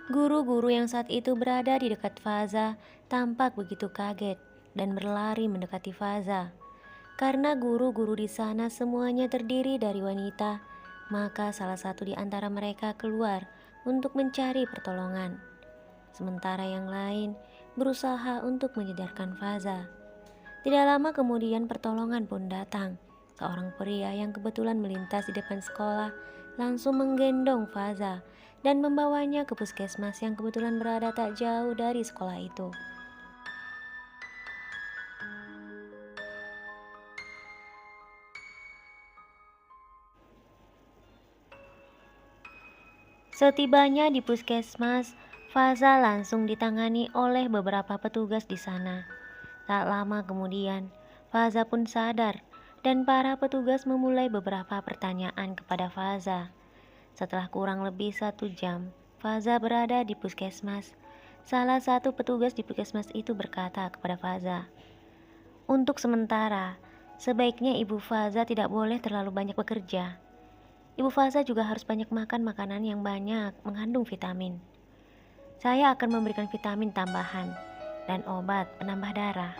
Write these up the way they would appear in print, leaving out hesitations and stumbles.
Guru-guru yang saat itu berada di dekat Faza tampak begitu kaget dan berlari mendekati Faza. Karena guru-guru di sana semuanya terdiri dari wanita, maka salah satu di antara mereka keluar untuk mencari pertolongan. Sementara yang lain berusaha untuk menyadarkan Faza. Tidak lama kemudian pertolongan pun datang. Seorang pria yang kebetulan melintas di depan sekolah langsung menggendong Faza dan membawanya ke puskesmas yang kebetulan berada tak jauh dari sekolah itu. Setibanya di puskesmas, Faza langsung ditangani oleh beberapa petugas di sana. Tak lama kemudian, Faza pun sadar dan para petugas memulai beberapa pertanyaan kepada Faza. Setelah kurang lebih 1 jam, Faza berada di puskesmas. Salah satu petugas di puskesmas itu berkata kepada Faza, "Untuk sementara, sebaiknya Ibu Faza tidak boleh terlalu banyak bekerja. Ibu Faza juga harus banyak makan makanan yang banyak mengandung vitamin. Saya akan memberikan vitamin tambahan dan obat penambah darah."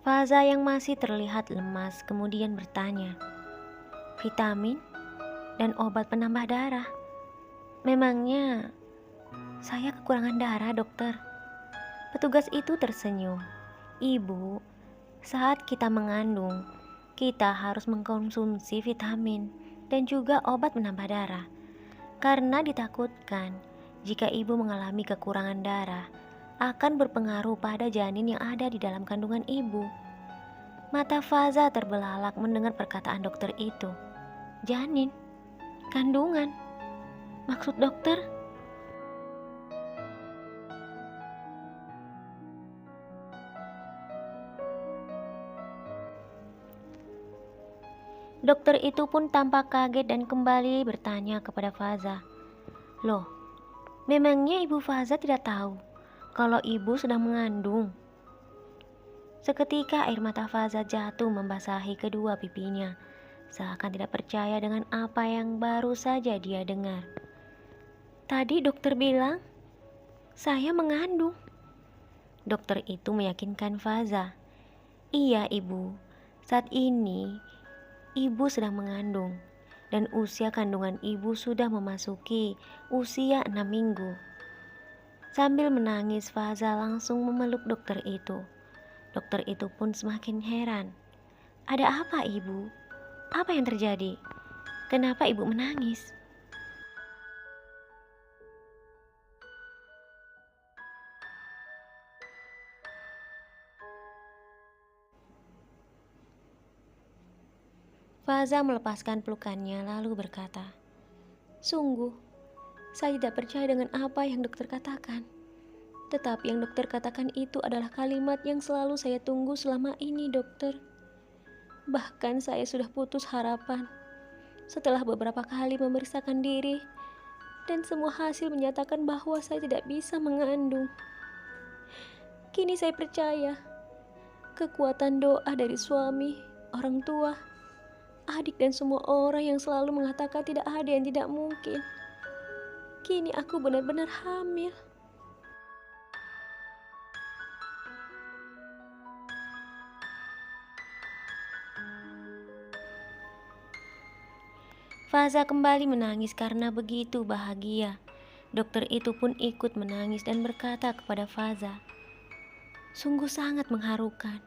Faza yang masih terlihat lemas kemudian bertanya, "Vitamin dan obat penambah darah? Memangnya saya kekurangan darah, dokter?" Petugas itu tersenyum. "Ibu, saat kita mengandung, kita harus mengkonsumsi vitamin dan juga obat penambah darah. Karena ditakutkan jika ibu mengalami kekurangan darah, akan berpengaruh pada janin yang ada di dalam kandungan ibu." Mata Faza terbelalak mendengar perkataan dokter itu. Janin? Kandungan? Maksud dokter? Dokter itu pun tampak kaget dan kembali bertanya kepada Faza. "Loh, memangnya Ibu Faza tidak tahu kalau ibu sedang mengandung?" Seketika air mata Faza jatuh membasahi kedua pipinya, seakan tidak percaya dengan apa yang baru saja dia dengar. "Tadi dokter bilang saya mengandung." Dokter itu meyakinkan Faza. "Iya ibu, saat ini ibu sedang mengandung dan usia kandungan ibu sudah memasuki usia 6 minggu." Sambil menangis, Faza langsung memeluk dokter itu. Dokter itu pun semakin heran. "Ada apa ibu? Apa yang terjadi? Kenapa ibu menangis?" Faza melepaskan pelukannya lalu berkata, "Sungguh, saya tidak percaya dengan apa yang dokter katakan. Tetapi yang dokter katakan itu adalah kalimat yang selalu saya tunggu selama ini, dokter. Bahkan saya sudah putus harapan setelah beberapa kali memeriksakan diri dan semua hasil menyatakan bahwa saya tidak bisa mengandung. Kini saya percaya kekuatan doa dari suami, orang tua, adik dan semua orang yang selalu mengatakan tidak ada yang tidak mungkin. Kini aku benar-benar hamil." Faza kembali menangis karena begitu bahagia. Dokter itu pun ikut menangis dan berkata kepada Faza, "Sungguh sangat mengharukan.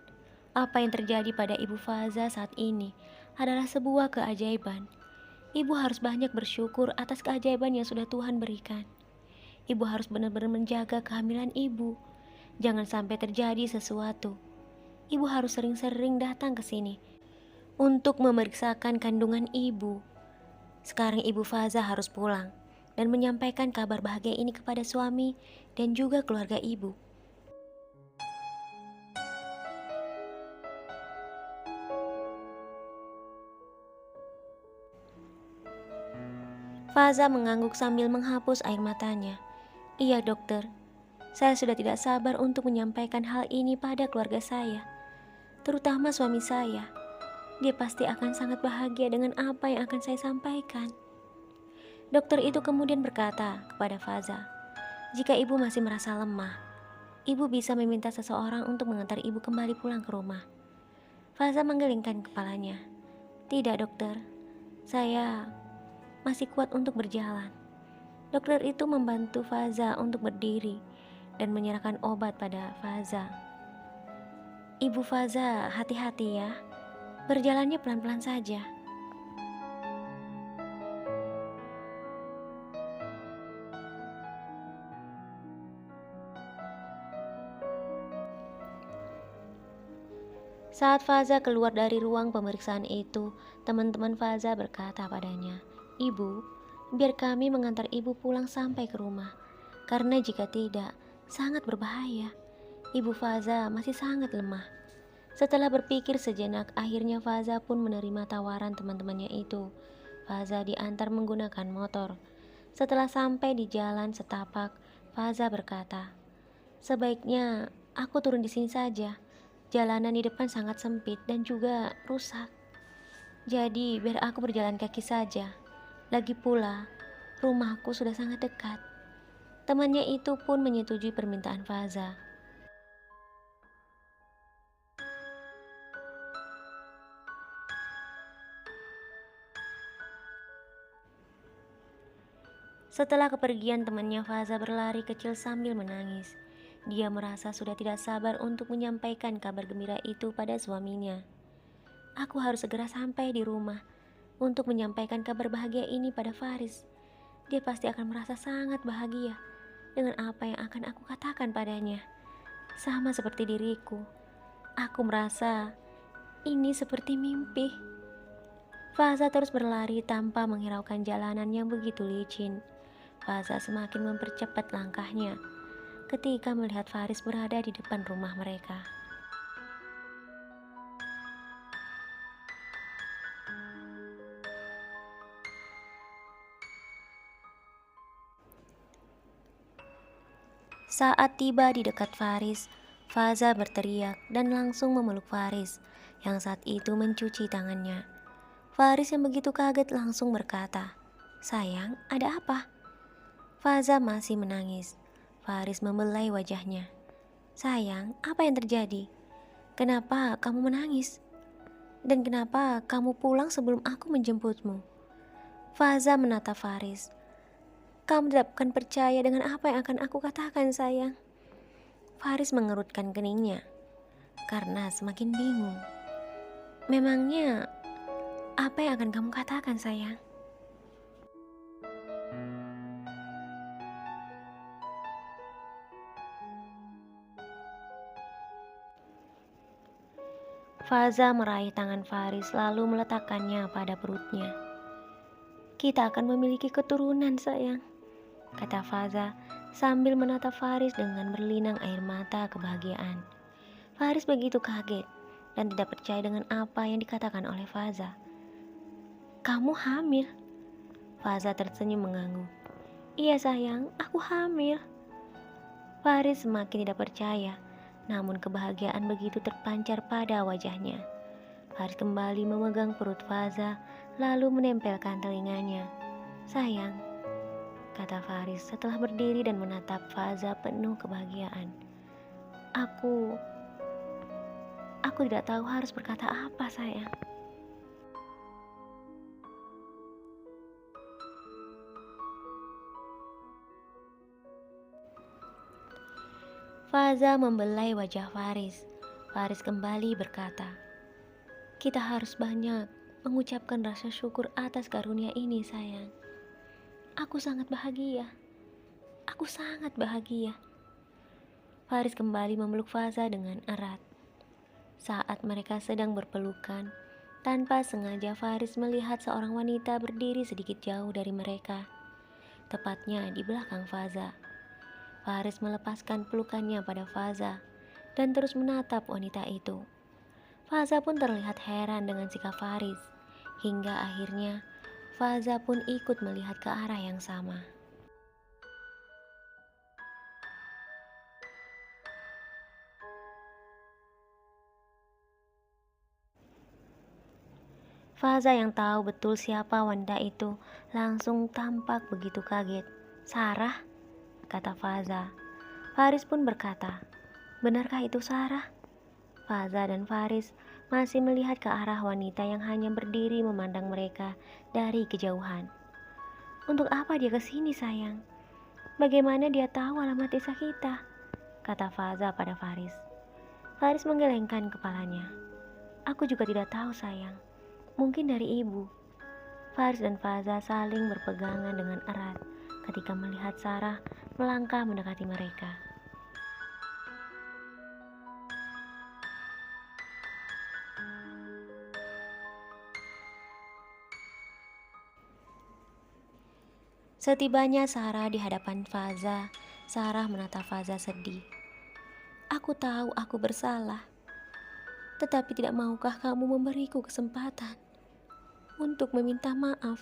Apa yang terjadi pada Ibu Faza saat ini adalah sebuah keajaiban. Ibu harus banyak bersyukur atas keajaiban yang sudah Tuhan berikan. Ibu harus benar-benar menjaga kehamilan ibu. Jangan sampai terjadi sesuatu. Ibu harus sering-sering datang ke sini untuk memeriksakan kandungan ibu. Sekarang Ibu Faza harus pulang dan menyampaikan kabar bahagia ini kepada suami dan juga keluarga ibu." Faza mengangguk sambil menghapus air matanya. "Iya dokter, Saya sudah tidak sabar untuk menyampaikan hal ini pada keluarga saya, terutama suami saya. Dia pasti akan sangat bahagia dengan apa yang akan saya sampaikan. Dokter itu kemudian berkata kepada Faza, jika ibu masih merasa lemah, ibu bisa meminta seseorang untuk mengantar ibu kembali pulang ke rumah. Faza menggelengkan kepalanya. Tidak dokter, saya masih kuat untuk berjalan. Dokter itu membantu Faza untuk berdiri dan menyerahkan obat pada Faza. Ibu Faza, hati-hati ya. Berjalannya pelan-pelan saja. Saat Faza keluar dari ruang pemeriksaan itu, teman-teman Faza berkata padanya, "Ibu, biar kami mengantar ibu pulang sampai ke rumah. Karena jika tidak, sangat berbahaya. Ibu Faza masih sangat lemah." Setelah berpikir sejenak, akhirnya Faza pun menerima tawaran teman-temannya itu. Faza diantar menggunakan motor. Setelah sampai di jalan setapak, Faza berkata, "Sebaiknya aku turun di sini saja. Jalanan di depan sangat sempit dan juga rusak. Jadi biar aku berjalan kaki saja. Lagi pula, rumahku sudah sangat dekat." Temannya itu pun menyetujui permintaan Faza. Setelah kepergian temannya, Faza berlari kecil sambil menangis. Dia merasa sudah tidak sabar untuk menyampaikan kabar gembira itu pada suaminya. "Aku harus segera sampai di rumah untuk menyampaikan kabar bahagia ini pada Faris. Dia pasti akan merasa sangat bahagia dengan apa yang akan aku katakan padanya. Sama seperti diriku, aku merasa ini seperti mimpi." Faza terus berlari tanpa menghiraukan jalanan yang begitu licin. Faza semakin mempercepat langkahnya ketika melihat Faris berada di depan rumah mereka. Saat tiba di dekat Faris, Faza berteriak dan langsung memeluk Faris yang saat itu mencuci tangannya. Faris yang begitu kaget langsung berkata, "Sayang, ada apa?" Faza masih menangis. Faris membelai wajahnya. "Sayang, apa yang terjadi? Kenapa kamu menangis? Dan kenapa kamu pulang sebelum aku menjemputmu?" Faza menatap Faris. "Kamu tidak akan percaya dengan apa yang akan aku katakan, sayang." Faris mengerutkan keningnya karena semakin bingung. "Memangnya apa yang akan kamu katakan, sayang?" Faza meraih tangan Faris lalu meletakkannya pada perutnya. "Kita akan memiliki keturunan, sayang," kata Faza sambil menatap Faris dengan berlinang air mata kebahagiaan. Faris begitu kaget dan tidak percaya dengan apa yang dikatakan oleh Faza. "Kamu hamil?" Faza tersenyum mengangguk. "Iya sayang, aku hamil." Faris semakin tidak percaya, namun kebahagiaan begitu terpancar pada wajahnya. Faris kembali memegang perut Faza lalu menempelkan telinganya. "Sayang," kata Faris setelah berdiri dan menatap Faza penuh kebahagiaan. Aku tidak tahu harus berkata apa, sayang." Faza membelai wajah Faris. Faris kembali berkata, "Kita harus banyak mengucapkan rasa syukur atas karunia ini, sayang. Aku sangat bahagia. Aku sangat bahagia." Faris kembali memeluk Faza dengan erat. Saat mereka sedang berpelukan, tanpa sengaja Faris melihat seorang wanita berdiri sedikit jauh dari mereka, tepatnya di belakang Faza. Faris melepaskan pelukannya pada Faza dan terus menatap wanita itu. Faza pun terlihat heran dengan sikap Faris, hingga akhirnya Faza pun ikut melihat ke arah yang sama. Faza yang tahu betul siapa wanita itu langsung tampak begitu kaget. "Sarah?" kata Faza. Faris pun berkata, "Benarkah itu Sarah?" Faza dan Faris masih melihat ke arah wanita yang hanya berdiri memandang mereka dari kejauhan. "Untuk apa dia kesini, sayang? Bagaimana dia tahu alamat desa kita?" kata Faza pada Faris. Faris menggelengkan kepalanya. "Aku juga tidak tahu, sayang. Mungkin dari ibu." Faris dan Faza saling berpegangan dengan erat ketika melihat Sarah melangkah mendekati mereka. Setibanya Sarah di hadapan Faza, Sarah menatap Faza sedih. "Aku tahu aku bersalah, tetapi tidak maukah kamu memberiku kesempatan untuk meminta maaf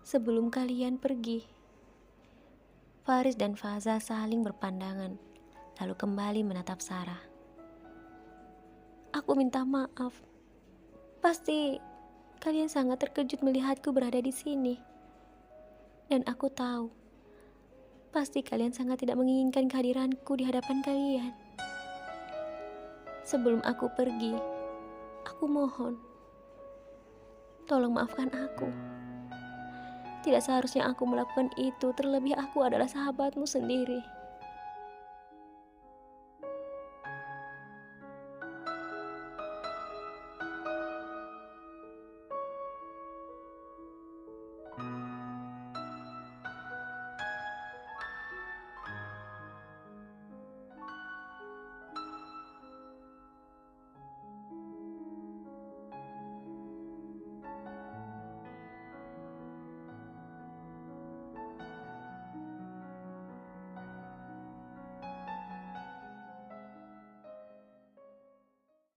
sebelum kalian pergi?" Faris dan Faza saling berpandangan, lalu kembali menatap Sarah. "Aku minta maaf. Pasti kalian sangat terkejut melihatku berada di sini. Dan aku tahu, pasti kalian sangat tidak menginginkan kehadiranku di hadapan kalian. Sebelum aku pergi, aku mohon, tolong maafkan aku. Tidak seharusnya aku melakukan itu, terlebih aku adalah sahabatmu sendiri."